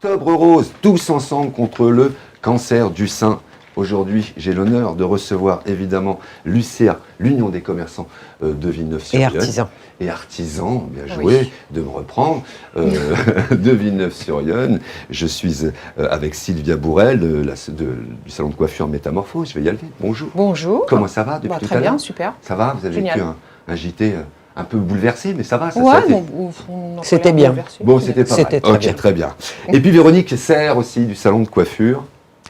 Octobre Rose, tous ensemble contre le cancer du sein. Aujourd'hui, j'ai l'honneur de recevoir évidemment l'UCA, l'Union des commerçants de Villeneuve-sur-Yonne. Et artisans. Et artisans, bien joué, de me reprendre, de Villeneuve-sur-Yonne. Je suis avec Sylvia Bourrel du salon de coiffure Métamorphose. Je vais y aller. Bonjour. Bonjour. Comment ça va depuis tout à l'heure? Très bien, super. Ça va? Vous avez vécu un JT un peu bouleversé, mais ça va? C'était bien. Bon, c'était pas mal. Ok, très bien. Et puis Véronique Serre aussi du salon de coiffure.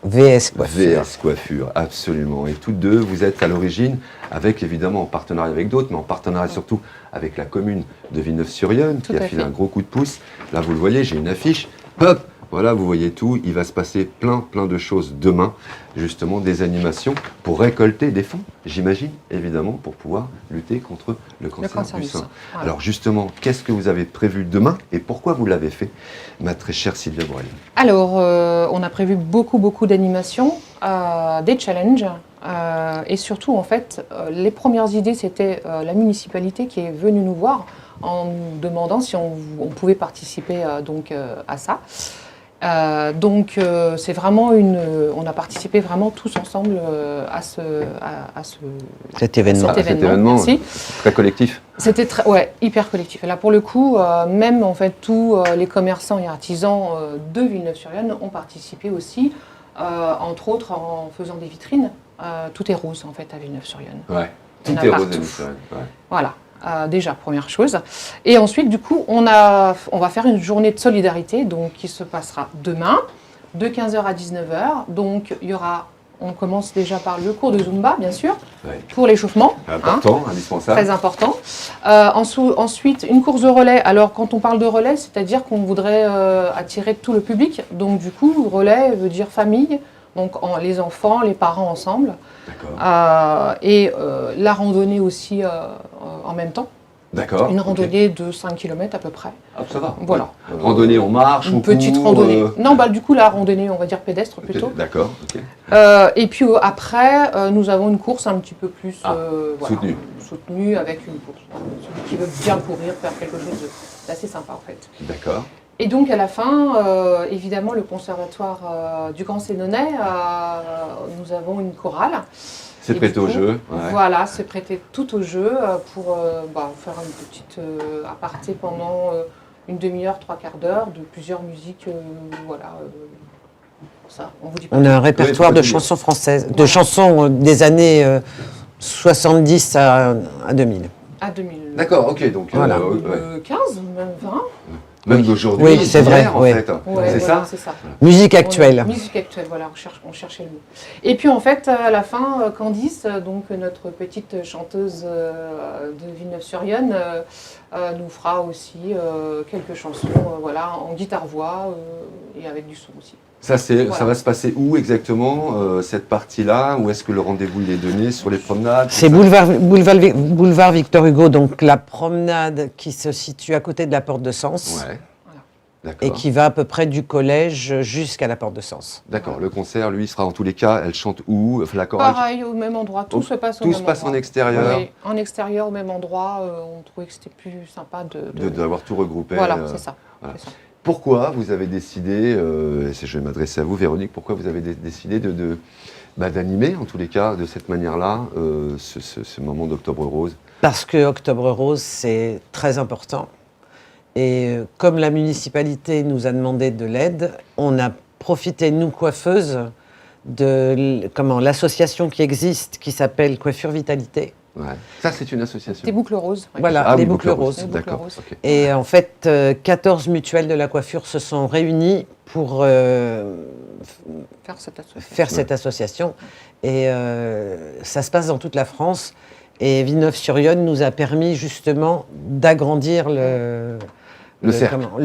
VS Coiffure. VS Coiffure, absolument. Et toutes deux, vous êtes à l'origine, avec évidemment en partenariat avec d'autres, mais en partenariat surtout avec la commune de Villeneuve-sur-Yonne, qui a filé un gros coup de pouce. Là, vous le voyez, j'ai une affiche. Hop, voilà, vous voyez tout. Il va se passer plein de choses demain, justement, des animations pour récolter des fonds, j'imagine, évidemment, pour pouvoir lutter contre le cancer du sein. Voilà. Alors justement, qu'est-ce que vous avez prévu demain et pourquoi vous l'avez fait, ma très chère Sylvia Bourrel? Alors, on a prévu beaucoup d'animations, des challenges, et surtout, en fait, les premières idées, c'était la municipalité qui est venue nous voir en nous demandant si on pouvait participer à ça. C'est vraiment on a participé vraiment tous ensemble cet événement. Merci. Très collectif. C'était hyper collectif. Et là, pour le coup, même en fait tous les commerçants et artisans de Villeneuve-sur-Yonne ont participé aussi, entre autres en faisant des vitrines. Tout est rose en fait à Villeneuve-sur-Yonne. Ouais. Tout est rose à Villeneuve-sur-Yonne. Ouais. Voilà. Déjà, première chose. Et ensuite, du coup, on va faire une journée de solidarité qui se passera demain, de 15h à 19h. Donc, on commence déjà par le cours de Zumba, bien sûr, pour l'échauffement. Important, indispensable. Très important. Ensuite, une course de relais. Alors, quand on parle de relais, c'est-à-dire qu'on voudrait attirer tout le public. Donc, du coup, relais veut dire famille. Donc les enfants, les parents ensemble. Et la randonnée aussi en même temps. D'accord. Une randonnée de 5 km à peu près. Ah, ça va. Voilà. Randonnée, on marche, une petite randonnée. Non, du coup, la randonnée, on va dire pédestre plutôt. D'accord. Et puis après, nous avons une course un petit peu plus soutenue avec une course. Celui qui veut bien courir, faire quelque chose d'assez sympa en fait. D'accord. Et donc à la fin, évidemment, le conservatoire du Grand Sénonais, nous avons une chorale. C'est prêté au jeu. Voilà, c'est prêté tout au jeu pour faire une petite aparté pendant une demi-heure, 3/4 d'heure de plusieurs musiques. Ça, on vous dit pas. On a un répertoire de chansons françaises, de chansons des années 70 à 2000. À 2000. D'accord, ok. Donc, 15, même 20. Même d'aujourd'hui, oui, c'est vrai, en fait. C'est ça. Musique actuelle. Musique actuelle, voilà, on cherchait le mot. Et puis en fait, à la fin, Candice, donc notre petite chanteuse de Villeneuve-sur-Yonne, nous fera aussi quelques chansons, en guitare-voix et avec du son aussi. Ça va se passer où exactement, cette partie-là? Où est-ce que le rendez-vous il est donné? Sur les promenades? C'est boulevard Victor Hugo, donc la promenade qui se situe à côté de la Porte de Sens. Ouais. D'accord. Et qui va à peu près du collège jusqu'à la Porte de Sens. D'accord. Le concert, lui, sera en tous les cas, elle chante où? La chorale? Pareil, au même endroit. Tout se passe au même endroit. Tout se passe en extérieur? Oui, en extérieur, au même endroit. On trouvait que c'était plus sympa d'avoir tout regroupé. Voilà, c'est ça. Voilà. Pourquoi vous avez décidé, je vais m'adresser à vous Véronique, pourquoi vous avez décidé d'animer, en tous les cas, de cette manière-là, ce moment d'Octobre Rose? Parce que Octobre Rose, c'est très important. Et comme la municipalité nous a demandé de l'aide, on a profité, nous coiffeuses, de l'association qui existe, qui s'appelle Coiffure Vitalité. Ouais. Ça, c'est une association. Des boucles roses. Oui. Voilà, les boucles roses. D'accord. Okay. Et en fait, 14 mutuelles de la coiffure se sont réunies pour faire cette association. Et ça se passe dans toute la France. Et Villeneuve-sur-Yonne nous a permis justement d'agrandir le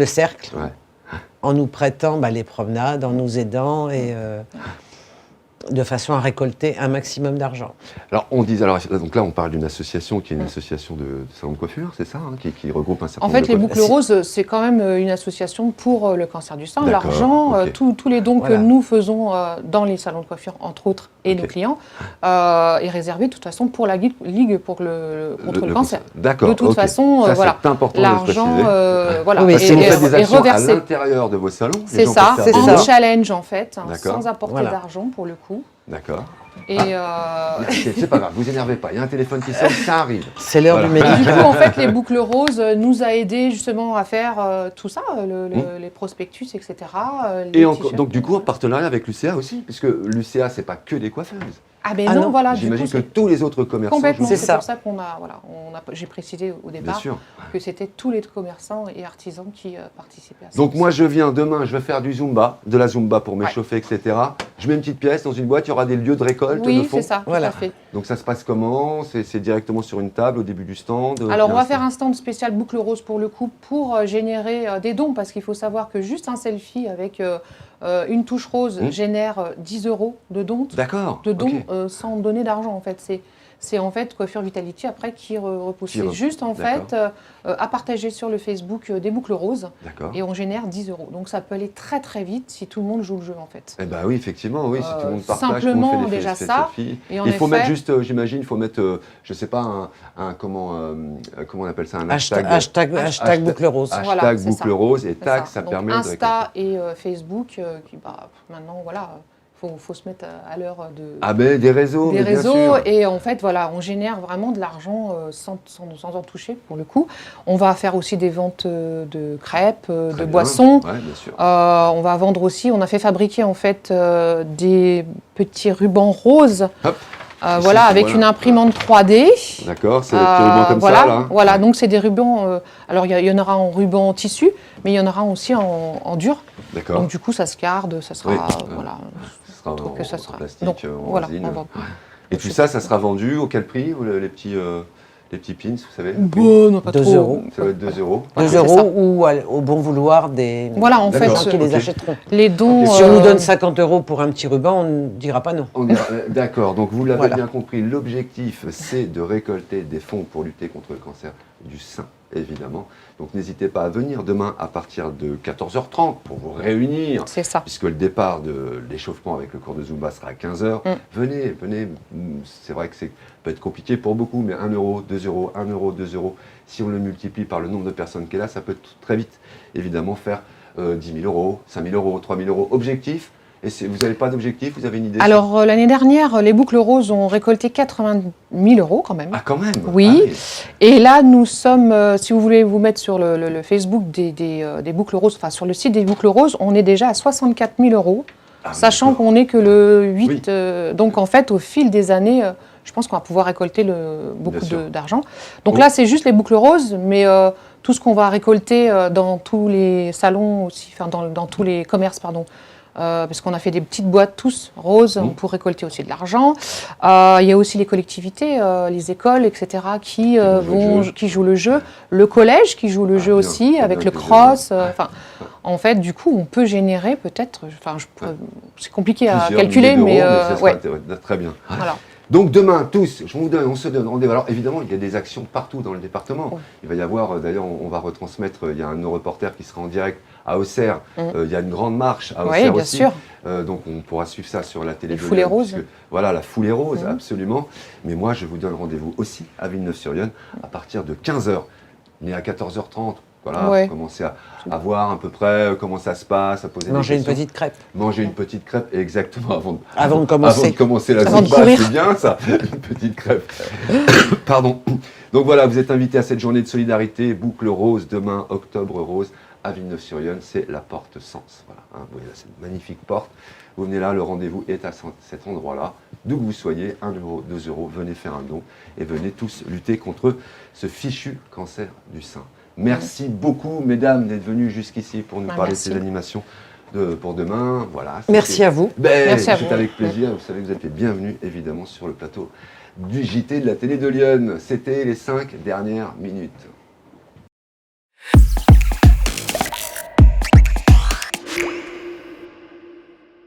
cercle en nous prêtant les promenades, en nous aidant et de façon à récolter un maximum d'argent. Alors, donc là, on parle d'une association qui est une association de salon de coiffure, c'est ça, qui regroupe un certain nombre de... En fait, les Boucles Roses, c'est quand même une association pour le cancer du sein. L'argent, tous les dons que nous faisons dans les salons de coiffure, entre autres et nos clients, est réservé de toute façon pour la Ligue contre le cancer. D'accord. De toute façon, voilà, c'est important l'argent voilà, oui, si vous faites des actions reversé. à l'intérieur de vos salons, C'est ça, c'est en ça. challenge en fait, hein, D'accord. sans apporter d'argent pour le coup. D'accord. Et C'est pas grave, vous énervez pas. Il y a un téléphone qui sonne, ça arrive. C'est l'heure du du médicament. coup, en fait, les boucles roses nous a aidés justement à faire tout ça, les prospectus, etc. Et encore, donc du coup, en partenariat avec l'UCA aussi, puisque l'UCA, c'est pas que des coiffeuses. Ah ben non, voilà. J'imagine que tous les autres commerçants. Complètement. C'est C'est pour ça qu'on a, voilà, j'ai précisé au départ que c'était tous les commerçants et artisans qui participaient à ça. Donc moi, je viens demain, je vais faire du Zumba, de la Zumba pour m'échauffer, etc. Je mets une petite pièce dans une boîte, il y aura des lieux de récolte de fonds. Oui, c'est ça, tout à fait. Donc ça se passe comment? C'est directement sur une table au début du stand? Alors on va faire un stand spécial boucle rose pour le coup, pour générer des dons, parce qu'il faut savoir que juste un selfie avec une touche rose génère 10 € de dons. D'accord. De dons sans donner d'argent en fait. C'est en fait Coiffure Vitality après qui repousse. C'est juste en fait à partager sur le Facebook des boucles roses et on génère 10 €. Donc ça peut aller très très vite si tout le monde joue le jeu en fait. Eh ben oui, effectivement, oui, si tout le monde partage, simplement tout le monde fait déjà des ça. selfies. Et en il faut effet, mettre juste, j'imagine, il faut mettre, je sais pas, comment on appelle ça, un hashtag. Hashtag boucle rose. Hashtag voilà, boucle rose et tac, ça Donc, permet Insta et Facebook, qui maintenant voilà. Faut se mettre à l'heure de des réseaux, des mais bien réseaux sûr. Et en fait voilà, on génère vraiment de l'argent sans en toucher pour le coup. On va faire aussi des ventes de crêpes, de boissons. Ouais, bien sûr. On va vendre aussi. On a fait fabriquer en fait des petits rubans roses. Hop. Voilà, avec une imprimante 3D. D'accord, c'est des petits rubans comme voilà, ça là. Voilà, donc c'est des rubans. Alors il y en aura en ruban tissu, mais il y en aura aussi en dur. D'accord. Donc du coup, ça se garde, ça sera voilà. Ça sera en plastique, donc, en voilà, résine. on va- Et tout ça, ça sera vendu au quel prix les petits pins, vous savez? Bon, non, pas 2 trop. €. Ça va être 2 €. 2 c'est ça. € ou au bon vouloir des Voilà, en fait, gens qui les ok. achèteront. Les dons. Si on nous donne 50 € pour un petit ruban, on ne dira pas non. D'accord, donc vous l'avez Voilà. bien compris, l'objectif c'est de récolter des fonds pour lutter contre le cancer du sein, évidemment. Donc n'hésitez pas à venir demain à partir de 14h30 pour vous réunir, C'est ça. puisque le départ de l'échauffement avec le cours de Zumba sera à 15h. Venez, c'est vrai que ça peut être compliqué pour beaucoup, mais 1 €, 2 €, 1 €, 2 €, si on le multiplie par le nombre de personnes qui est là, ça peut très vite, évidemment, faire 10 000 €, 5 000 €, 3 000 €. Objectif. Et vous n'avez pas d'objectif, vous avez une idée? Alors l'année dernière, les boucles roses ont récolté 80 000 € quand même. Ah, quand même. Oui. Ah, oui. Et là, nous sommes, si vous voulez vous mettre sur le Facebook des boucles roses, enfin sur le site des boucles roses, on est déjà à 64 000 €, sachant d'accord. qu'on n'est que le 8. Oui. Donc en fait, au fil des années, je pense qu'on va pouvoir récolter beaucoup Bien sûr. d'argent. Donc là, c'est juste les boucles roses, mais tout ce qu'on va récolter dans tous les salons aussi, enfin dans tous les commerces, pardon. Parce qu'on a fait des petites boîtes tous roses pour récolter aussi de l'argent. Il y a aussi les collectivités, les écoles, etc. qui jouent le jeu. Le collège qui joue le jeu bien, aussi bien, avec le bien, cross. En fait, du coup, on peut générer peut-être. C'est compliqué à calculer, mais ça sera ouais. très bien. Voilà. Donc demain, tous, on se donne rendez-vous. Alors évidemment, il y a des actions partout dans le département. Oui. Il va y avoir, d'ailleurs, on va retransmettre, il y a un de nos reporters qui sera en direct à Auxerre. Il y a une grande marche à Auxerre bien aussi. sûr. Donc on pourra suivre ça sur la télé. Les foulées roses. Voilà, la foulée rose, absolument. Mais moi, je vous donne rendez-vous aussi à Villeneuve-sur-Yonne à partir de 15h. Mais à 14h30, voilà, commencer à voir à peu près comment ça se passe, à poser Manger des une questions. petite crêpe. Manger une petite crêpe, exactement, Avant de commencer. Avant de commencer la Avant de Zumba, courir. c'est bien ça, une petite crêpe. Pardon. Donc voilà, vous êtes invités à cette journée de solidarité, boucle rose, demain, octobre rose, à Villeneuve-sur-Yonne, c'est la porte Sens. Voilà, hein, vous voyez là, c'est une magnifique porte. Vous venez là, le rendez-vous est à cet endroit-là. D'où que vous soyez, 1 €, 2 €, venez faire un don et venez tous lutter contre ce fichu cancer du sein. Merci beaucoup, mesdames, d'être venues jusqu'ici pour nous parler de ces animations pour demain. Voilà, Merci à vous. Merci à c'est vous. avec plaisir. Vous savez que vous êtes les bienvenus, évidemment, sur le plateau du JT de la télé de Lyon. C'était les 5 dernières minutes.